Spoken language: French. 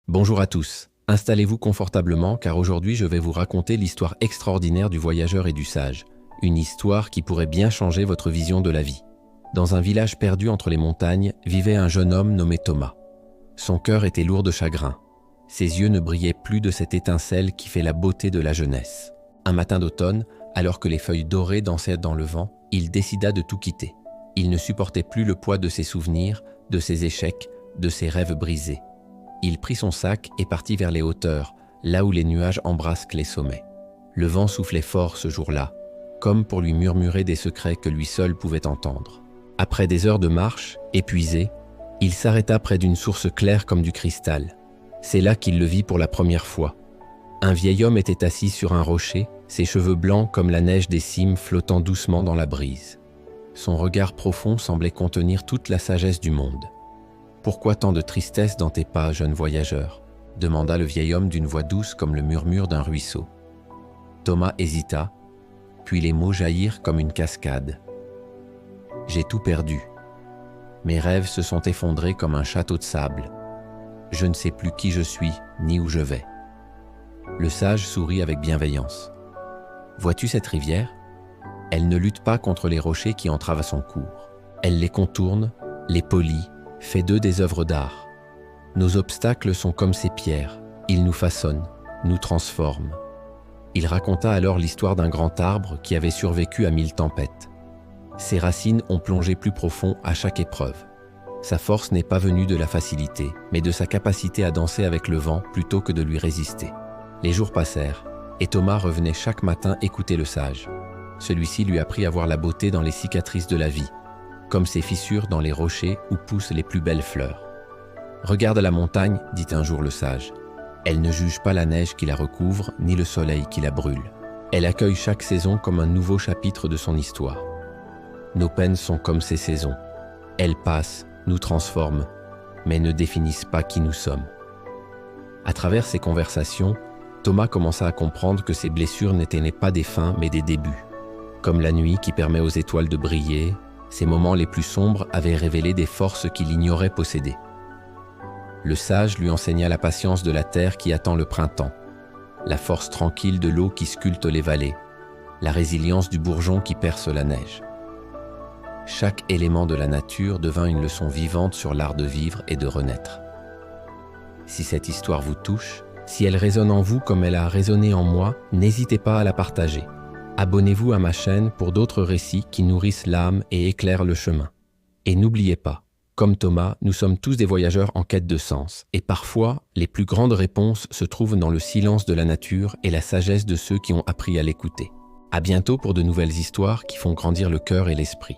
Bonjour à tous, installez-vous confortablement car aujourd'hui je vais vous raconter l'histoire extraordinaire du voyageur et du sage, une histoire qui pourrait bien changer votre vision de la vie. Dans un village perdu entre les montagnes vivait un jeune homme nommé Thomas. Son cœur était lourd de chagrin. Ses yeux ne brillaient plus de cette étincelle qui fait la beauté de la jeunesse. Un matin d'automne, alors que les feuilles dorées dansaient dans le vent, il décida de tout quitter. Il ne supportait plus le poids de ses souvenirs, de ses échecs, de ses rêves brisés. Il prit son sac et partit vers les hauteurs, là où les nuages embrasquent les sommets. Le vent soufflait fort ce jour-là, comme pour lui murmurer des secrets que lui seul pouvait entendre. Après des heures de marche, épuisé, il s'arrêta près d'une source claire comme du cristal. C'est là qu'il le vit pour la première fois. Un vieil homme était assis sur un rocher, ses cheveux blancs comme la neige des cimes flottant doucement dans la brise. Son regard profond semblait contenir toute la sagesse du monde. « Pourquoi tant de tristesse dans tes pas, jeune voyageur ?» demanda le vieil homme d'une voix douce comme le murmure d'un ruisseau. Thomas hésita, puis les mots jaillirent comme une cascade. « J'ai tout perdu. Mes rêves se sont effondrés comme un château de sable. Je ne sais plus qui je suis, ni où je vais. » Le sage sourit avec bienveillance. « Vois-tu cette rivière ? Elle ne lutte pas contre les rochers qui entravent son cours. Elle les contourne, les polit, fait d'eux des œuvres d'art. Nos obstacles sont comme ces pierres, ils nous façonnent, nous transforment. » Il raconta alors l'histoire d'un grand arbre qui avait survécu à 1000 tempêtes. Ses racines ont plongé plus profond à chaque épreuve. Sa force n'est pas venue de la facilité, mais de sa capacité à danser avec le vent plutôt que de lui résister. Les jours passèrent, et Thomas revenait chaque matin écouter le sage. Celui-ci lui apprit à voir la beauté dans les cicatrices de la vie, comme ces fissures dans les rochers où poussent les plus belles fleurs. « Regarde la montagne, dit un jour le sage. Elle ne juge pas la neige qui la recouvre, ni le soleil qui la brûle. Elle accueille chaque saison comme un nouveau chapitre de son histoire. Nos peines sont comme ces saisons. Elles passent, nous transforment, mais ne définissent pas qui nous sommes. » À travers ces conversations, Thomas commença à comprendre que ses blessures n'étaient pas des fins, mais des débuts. Comme la nuit qui permet aux étoiles de briller, ces moments les plus sombres avaient révélé des forces qu'il ignorait posséder. Le sage lui enseigna la patience de la terre qui attend le printemps, la force tranquille de l'eau qui sculpte les vallées, la résilience du bourgeon qui perce la neige. Chaque élément de la nature devint une leçon vivante sur l'art de vivre et de renaître. Si cette histoire vous touche, si elle résonne en vous comme elle a résonné en moi, n'hésitez pas à la partager. Abonnez-vous à ma chaîne pour d'autres récits qui nourrissent l'âme et éclairent le chemin. Et n'oubliez pas, comme Thomas, nous sommes tous des voyageurs en quête de sens. Et parfois, les plus grandes réponses se trouvent dans le silence de la nature et la sagesse de ceux qui ont appris à l'écouter. À bientôt pour de nouvelles histoires qui font grandir le cœur et l'esprit.